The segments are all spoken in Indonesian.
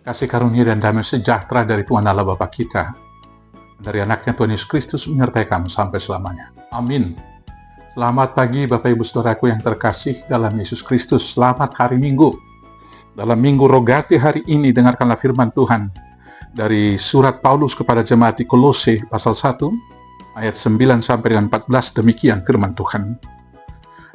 Kasih karunia dan damai sejahtera dari Tuhan Allah Bapa kita, dari anaknya Tuhan Yesus Kristus menyertai kamu sampai selamanya. Amin. Selamat pagi Bapak Ibu Saudaraku yang terkasih dalam Yesus Kristus. Selamat hari Minggu. Dalam Minggu Rogate hari ini, dengarkanlah firman Tuhan dari surat Paulus kepada jemaat di Kolose pasal 1 ayat 9 sampai dengan 14. Demikian firman Tuhan.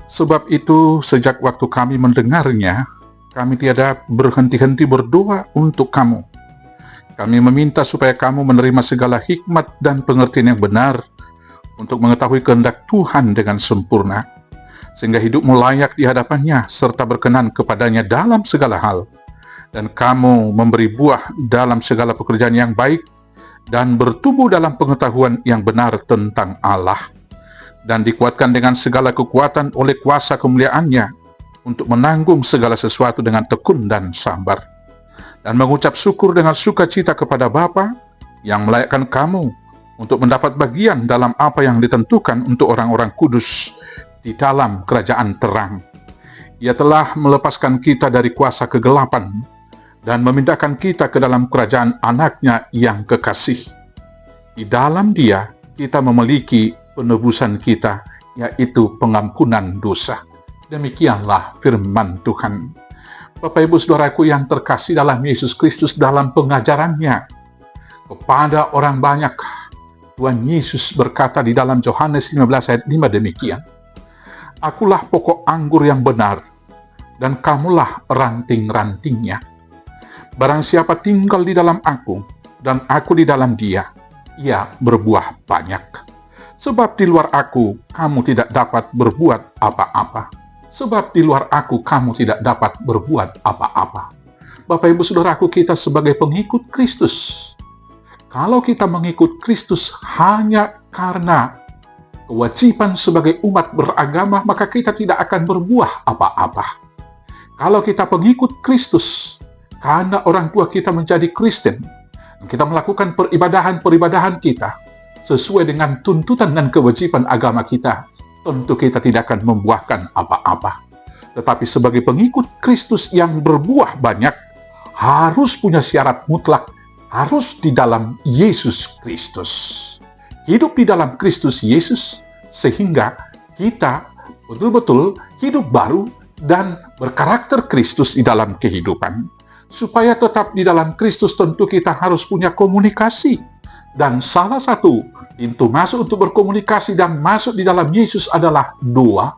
Sebab itu sejak waktu kami mendengarnya, kami tiada berhenti-henti berdoa untuk kamu. Kami meminta supaya kamu menerima segala hikmat dan pengertian yang benar untuk mengetahui kehendak Tuhan dengan sempurna, sehingga hidupmu layak di hadapannya serta berkenan kepadanya dalam segala hal, dan kamu memberi buah dalam segala pekerjaan yang baik dan bertumbuh dalam pengetahuan yang benar tentang Allah, dan dikuatkan dengan segala kekuatan oleh kuasa kemuliaan-Nya untuk menanggung segala sesuatu dengan tekun dan sabar, dan mengucap syukur dengan sukacita kepada Bapa yang melayakkan kamu untuk mendapat bagian dalam apa yang ditentukan untuk orang-orang kudus di dalam kerajaan terang. Ia telah melepaskan kita dari kuasa kegelapan dan memindahkan kita ke dalam kerajaan anak-Nya yang kekasih. Di dalam Dia kita memiliki penebusan kita, yaitu pengampunan dosa. Demikianlah firman Tuhan. Bapak Ibu Saudaraku yang terkasih dalam Yesus Kristus, dalam pengajarannya kepada orang banyak, Tuhan Yesus berkata di dalam Yohanes 15 ayat 5 demikian, Akulah pokok anggur yang benar, dan kamulah ranting-rantingnya. Barang siapa tinggal di dalam aku, dan aku di dalam dia, ia berbuah banyak. Sebab di luar aku, kamu tidak dapat berbuat apa-apa. Sebab di luar aku, kamu tidak dapat berbuat apa-apa. Bapak Ibu Saudaraku, kita sebagai pengikut Kristus, kalau kita mengikut Kristus hanya karena kewajiban sebagai umat beragama, maka kita tidak akan berbuah apa-apa. Kalau kita pengikut Kristus, karena orang tua kita menjadi Kristen, kita melakukan peribadahan kita sesuai dengan tuntutan dan kewajiban agama kita, tentu kita tidak akan membuahkan apa-apa. Tetapi sebagai pengikut Kristus yang berbuah banyak, harus punya syarat mutlak, harus di dalam Yesus Kristus. Hidup di dalam Kristus Yesus, sehingga kita betul-betul hidup baru dan berkarakter Kristus di dalam kehidupan. Supaya tetap di dalam Kristus, tentu kita harus punya komunikasi. Dan salah satu pintu masuk untuk berkomunikasi dan masuk di dalam Yesus adalah doa.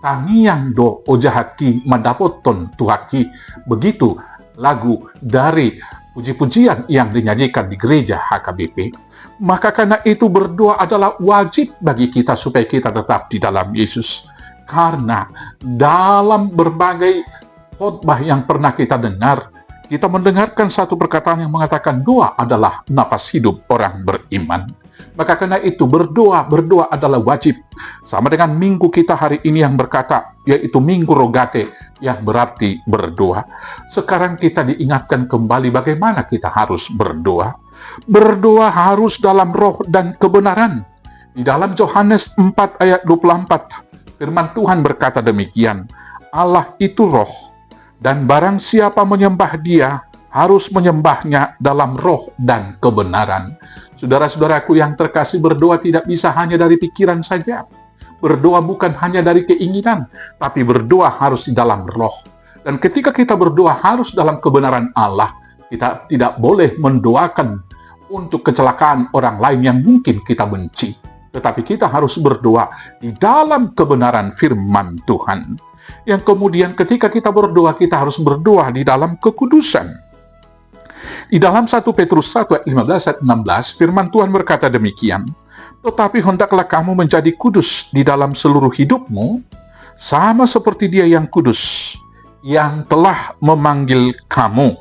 Tangiang do ojahaki madapoton tuhaki. Begitu lagu dari puji-pujian yang dinyanyikan di gereja HKBP. Maka karena itu berdoa adalah wajib bagi kita supaya kita tetap di dalam Yesus. Karena dalam berbagai khotbah yang pernah kita dengar, kita mendengarkan satu perkataan yang mengatakan doa adalah napas hidup orang beriman. Maka karena itu berdoa adalah wajib. Sama dengan minggu kita hari ini yang berkata, yaitu Minggu Rogate, yang berarti berdoa. Sekarang kita diingatkan kembali bagaimana kita harus berdoa. Berdoa harus dalam roh dan kebenaran. Di dalam Yohanes 4 ayat 24, firman Tuhan berkata demikian, Allah itu roh, dan barang siapa menyembah Dia, harus menyembahnya dalam roh dan kebenaran. Saudara-saudaraku yang terkasih, berdoa tidak bisa hanya dari pikiran saja. Berdoa bukan hanya dari keinginan, tapi berdoa harus di dalam roh. Dan ketika kita berdoa harus dalam kebenaran Allah, kita tidak boleh mendoakan untuk kecelakaan orang lain yang mungkin kita benci. Tetapi kita harus berdoa di dalam kebenaran firman Tuhan. Yang kemudian ketika kita berdoa, kita harus berdoa di dalam kekudusan. Di dalam 1 Petrus 1 ayat 15 ayat 16, firman Tuhan berkata demikian, Tetapi hendaklah kamu menjadi kudus di dalam seluruh hidupmu, sama seperti Dia yang kudus, yang telah memanggil kamu.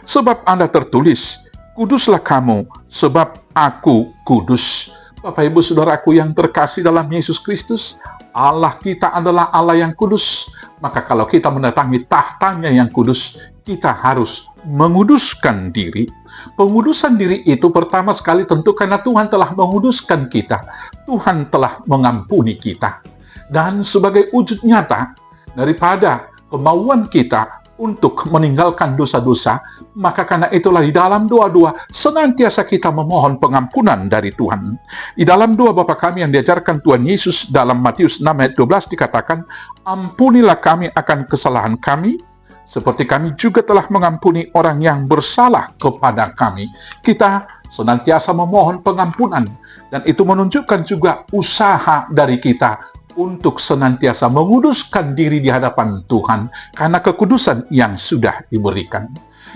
Sebab Anda tertulis, Kuduslah kamu, sebab aku kudus. Bapak Ibu Saudaraku yang terkasih dalam Yesus Kristus, Allah kita adalah Allah yang kudus. Maka kalau kita mendatangi tahtanya yang kudus, kita harus menguduskan diri. Pengudusan diri itu pertama sekali tentu karena Tuhan telah menguduskan kita. Tuhan telah mengampuni kita. Dan sebagai wujud nyata daripada kemauan kita untuk meninggalkan dosa-dosa, maka karena itulah di dalam doa-doa senantiasa kita memohon pengampunan dari Tuhan. Di dalam doa Bapa kami yang diajarkan Tuhan Yesus dalam Matius 6 ayat 12 dikatakan, ampunilah kami akan kesalahan kami, seperti kami juga telah mengampuni orang yang bersalah kepada kami. Kita senantiasa memohon pengampunan, dan itu menunjukkan juga usaha dari kita untuk senantiasa menguduskan diri di hadapan Tuhan karena kekudusan yang sudah diberikan.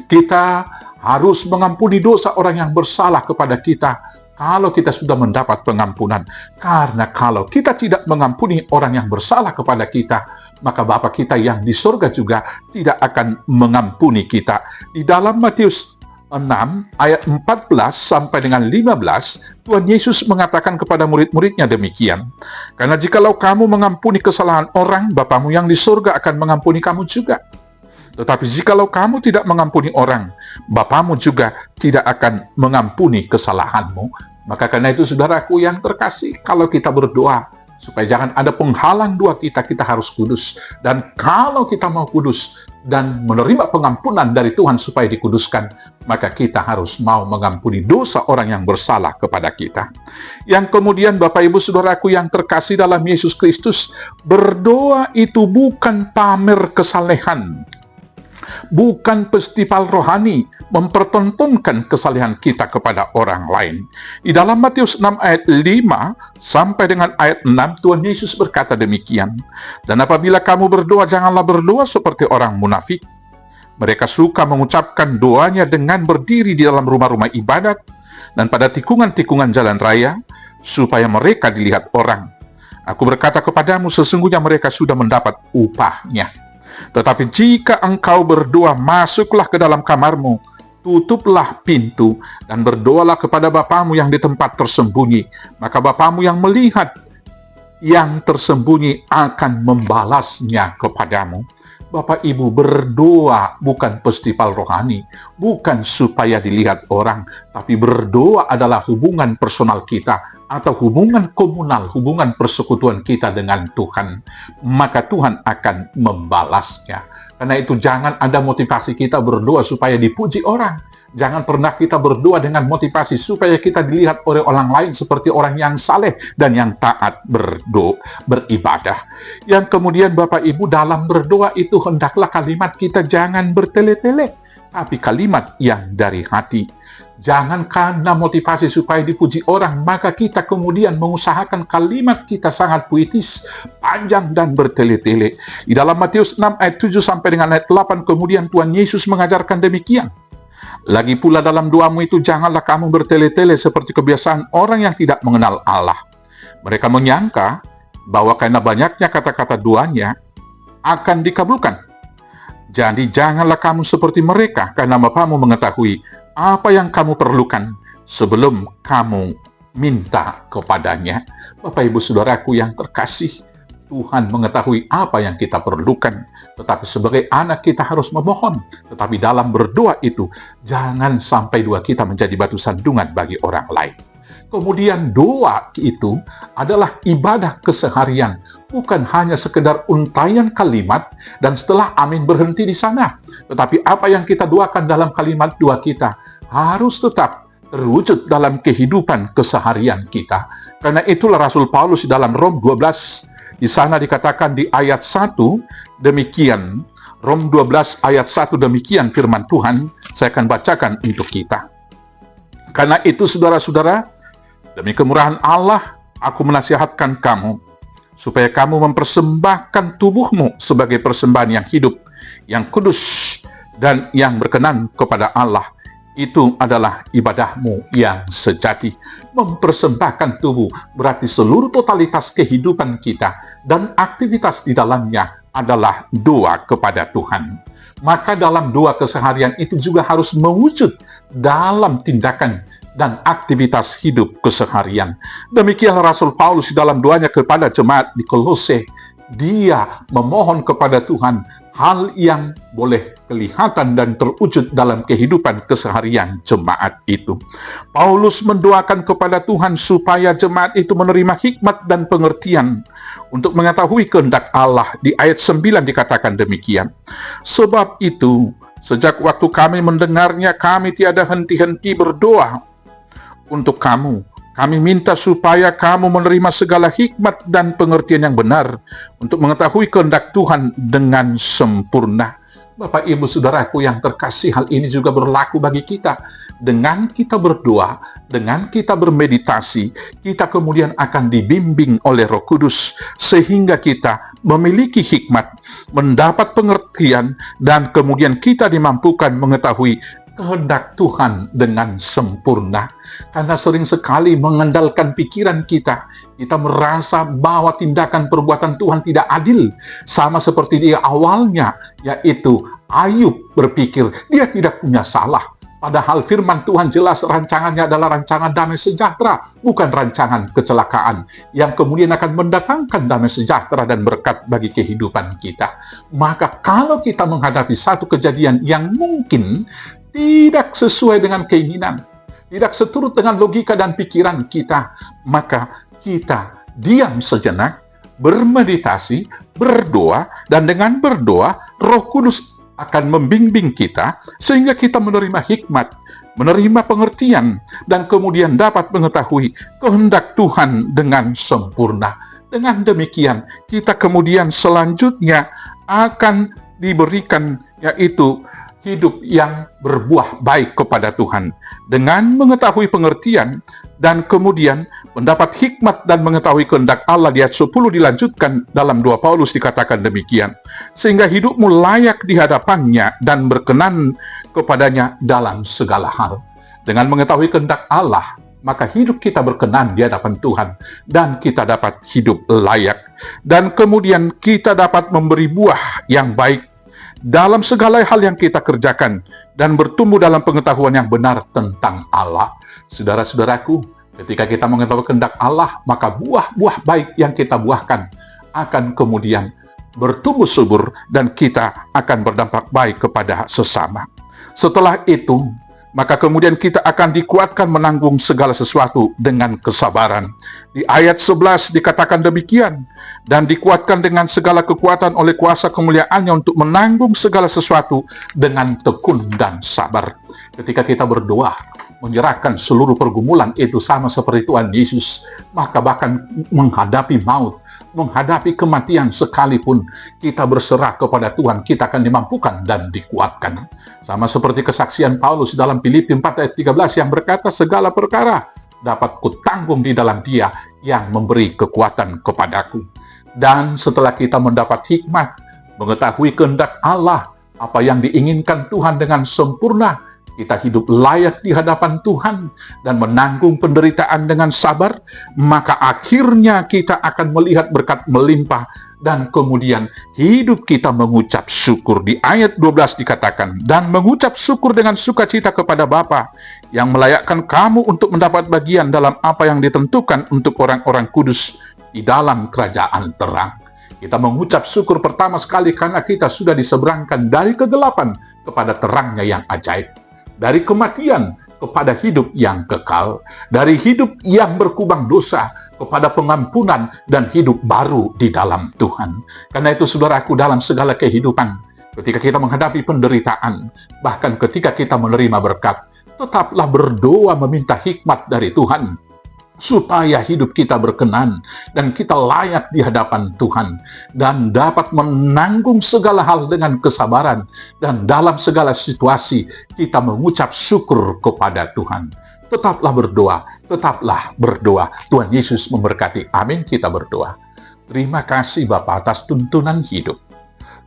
Kita harus mengampuni dosa orang yang bersalah kepada kita kalau kita sudah mendapat pengampunan. Karena kalau kita tidak mengampuni orang yang bersalah kepada kita, maka Bapa kita yang di surga juga tidak akan mengampuni kita. Di dalam Matius 6 ayat 14 sampai dengan 15, Tuhan Yesus mengatakan kepada murid-muridnya demikian, karena jikalau kamu mengampuni kesalahan orang, Bapamu yang di surga akan mengampuni kamu juga. Tetapi jikalau kamu tidak mengampuni orang, Bapamu juga tidak akan mengampuni kesalahanmu. Maka karena itu saudaraku yang terkasih, kalau kita berdoa supaya jangan ada penghalang doa kita, kita harus kudus. Dan kalau kita mau kudus dan menerima pengampunan dari Tuhan supaya dikuduskan, maka kita harus mau mengampuni dosa orang yang bersalah kepada kita. Yang kemudian Bapak Ibu Saudaraku yang terkasih dalam Yesus Kristus, berdoa itu bukan pamer kesalehan, bukan festival rohani mempertontonkan kesalehan kita kepada orang lain. Di dalam Matius 6 ayat 5 sampai dengan ayat 6, Tuhan Yesus berkata demikian, dan apabila kamu berdoa, janganlah berdoa seperti orang munafik. Mereka suka mengucapkan doanya dengan berdiri di dalam rumah-rumah ibadat dan pada tikungan-tikungan jalan raya, supaya mereka dilihat orang. Aku berkata kepadamu, sesungguhnya mereka sudah mendapat upahnya. Tetapi jika engkau berdoa, masuklah ke dalam kamarmu, tutuplah pintu, dan berdoalah kepada Bapamu yang di tempat tersembunyi. Maka Bapamu yang melihat yang tersembunyi akan membalasnya kepadamu. Bapak Ibu, berdoa bukan festival rohani, bukan supaya dilihat orang, tapi berdoa adalah hubungan personal kita, atau hubungan komunal, hubungan persekutuan kita dengan Tuhan. Maka Tuhan akan membalasnya. Karena itu jangan ada motivasi kita berdoa supaya dipuji orang. Jangan pernah kita berdoa dengan motivasi supaya kita dilihat oleh orang lain seperti orang yang saleh dan yang taat beribadah. Yang kemudian Bapak Ibu, dalam berdoa itu hendaklah kalimat kita jangan bertele-tele, tapi kalimat yang dari hati. Jangan karena motivasi supaya dipuji orang, maka kita kemudian mengusahakan kalimat kita sangat puitis, panjang dan bertele-tele. Di dalam Matius 6 ayat 7 sampai dengan ayat 8, kemudian Tuhan Yesus mengajarkan demikian. Lagi pula dalam doamu itu janganlah kamu bertele-tele seperti kebiasaan orang yang tidak mengenal Allah. Mereka menyangka bahwa karena banyaknya kata-kata doanya akan dikabulkan. Jadi janganlah kamu seperti mereka, karena Bapamu mengetahui apa yang kamu perlukan sebelum kamu minta kepadanya. Bapak Ibu Saudaraku yang terkasih, Tuhan mengetahui apa yang kita perlukan, tetapi sebagai anak kita harus memohon. Tetapi dalam berdoa itu, jangan sampai doa kita menjadi batu sandungan bagi orang lain. Kemudian doa itu adalah ibadah keseharian, bukan hanya sekedar untaian kalimat dan setelah amin berhenti di sana. Tetapi apa yang kita doakan dalam kalimat doa kita harus tetap terwujud dalam kehidupan keseharian kita. Karena itulah Rasul Paulus dalam Rom 12, di sana dikatakan di ayat 1, demikian. Rom 12 ayat 1 demikian firman Tuhan, saya akan bacakan untuk kita. Karena itu saudara-saudara, demi kemurahan Allah, aku menasihatkan kamu, supaya kamu mempersembahkan tubuhmu sebagai persembahan yang hidup, yang kudus, dan yang berkenan kepada Allah. Itu adalah ibadahmu yang sejati. Mempersembahkan tubuh berarti seluruh totalitas kehidupan kita dan aktivitas di dalamnya adalah doa kepada Tuhan. Maka dalam doa keseharian itu juga harus mewujud dalam tindakan dan aktivitas hidup keseharian. Demikian Rasul Paulus dalam doanya kepada jemaat di Kolose. Dia memohon kepada Tuhan hal yang boleh kelihatan dan terwujud dalam kehidupan keseharian jemaat itu. Paulus mendoakan kepada Tuhan supaya jemaat itu menerima hikmat dan pengertian untuk mengetahui kehendak Allah. Di ayat 9 dikatakan demikian. Sebab itu, sejak waktu kami mendengarnya, kami tiada henti-henti berdoa untuk kamu. Kami minta supaya kamu menerima segala hikmat dan pengertian yang benar untuk mengetahui kehendak Tuhan dengan sempurna. Bapak, Ibu, Saudaraku yang terkasih, hal ini juga berlaku bagi kita. Dengan kita berdoa, dengan kita bermeditasi, kita kemudian akan dibimbing oleh Roh Kudus sehingga kita memiliki hikmat, mendapat pengertian, dan kemudian kita dimampukan mengetahui kehendak Tuhan dengan sempurna. Karena sering sekali mengandalkan pikiran kita merasa bahwa tindakan perbuatan Tuhan tidak adil. Sama seperti dia awalnya, yaitu Ayub berpikir dia tidak punya salah. Padahal firman Tuhan jelas rancangannya adalah rancangan damai sejahtera, bukan rancangan kecelakaan, yang kemudian akan mendatangkan damai sejahtera dan berkat bagi kehidupan kita. Maka kalau kita menghadapi satu kejadian yang mungkin tidak sesuai dengan keinginan, tidak seturut dengan logika dan pikiran kita, maka kita diam sejenak, bermeditasi, berdoa, dan dengan berdoa, Roh Kudus akan membimbing kita sehingga kita menerima hikmat, menerima pengertian, dan kemudian dapat mengetahui kehendak Tuhan dengan sempurna. Dengan demikian, kita kemudian selanjutnya akan diberikan yaitu hidup yang berbuah baik kepada Tuhan. Dengan mengetahui pengertian dan kemudian mendapat hikmat dan mengetahui kehendak Allah, di ayat 10 dilanjutkan dalam 2 Paulus dikatakan demikian. Sehingga hidupmu layak di hadapannya dan berkenan kepadanya dalam segala hal. Dengan mengetahui kehendak Allah, maka hidup kita berkenan di hadapan Tuhan dan kita dapat hidup layak. Dan kemudian kita dapat memberi buah yang baik dalam segala hal yang kita kerjakan dan bertumbuh dalam pengetahuan yang benar tentang Allah. Saudara-saudaraku, ketika kita mengetahui kehendak Allah, maka buah-buah baik yang kita buahkan akan kemudian bertumbuh subur dan kita akan berdampak baik kepada sesama. Setelah itu, maka kemudian kita akan dikuatkan menanggung segala sesuatu dengan kesabaran. Di ayat 11 dikatakan demikian, dan dikuatkan dengan segala kekuatan oleh kuasa kemuliaannya untuk menanggung segala sesuatu dengan tekun dan sabar. Ketika kita berdoa, menyerahkan seluruh pergumulan itu sama seperti Tuhan Yesus, maka bahkan menghadapi maut, menghadapi kematian sekalipun, kita berserah kepada Tuhan, kita akan dimampukan dan dikuatkan. Sama seperti kesaksian Paulus dalam Filipi 4 ayat 13 yang berkata, segala perkara dapat kutanggung di dalam Dia yang memberi kekuatan kepadaku. Dan setelah kita mendapat hikmat, mengetahui kehendak Allah, apa yang diinginkan Tuhan dengan sempurna, kita hidup layak di hadapan Tuhan dan menanggung penderitaan dengan sabar, maka akhirnya kita akan melihat berkat melimpah dan kemudian hidup kita mengucap syukur. Di ayat 12 dikatakan, dan mengucap syukur dengan sukacita kepada Bapa yang melayakkan kamu untuk mendapat bagian dalam apa yang ditentukan untuk orang-orang kudus di dalam kerajaan terang. Kita mengucap syukur pertama sekali karena kita sudah diseberangkan dari kegelapan kepada terangnya yang ajaib. Dari kematian kepada hidup yang kekal, dari hidup yang berkubang dosa kepada pengampunan dan hidup baru di dalam Tuhan. Karena itu saudaraku, dalam segala kehidupan, ketika kita menghadapi penderitaan, bahkan ketika kita menerima berkat, tetaplah berdoa meminta hikmat dari Tuhan, supaya hidup kita berkenan dan kita layak di hadapan Tuhan dan dapat menanggung segala hal dengan kesabaran, dan dalam segala situasi kita mengucap syukur kepada Tuhan. Tetaplah berdoa, tetaplah berdoa. Tuhan Yesus memberkati. Amin. Kita berdoa. Terima kasih Bapa atas tuntunan hidup.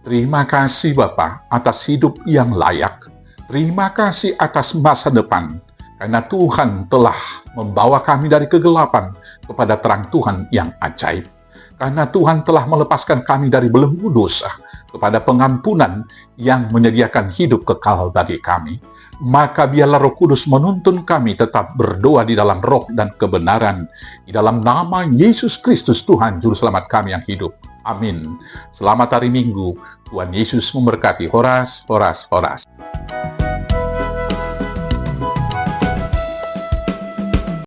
Terima kasih Bapa atas hidup yang layak. Terima kasih atas masa depan. Karena Tuhan telah membawa kami dari kegelapan kepada terang Tuhan yang ajaib. Karena Tuhan telah melepaskan kami dari belenggu dosa kepada pengampunan yang menyediakan hidup kekal bagi kami. Maka biarlah Roh Kudus menuntun kami tetap berdoa di dalam roh dan kebenaran. Di dalam nama Yesus Kristus Tuhan Juru Selamat kami yang hidup. Amin. Selamat hari Minggu. Tuhan Yesus memberkati. Horas, horas, horas.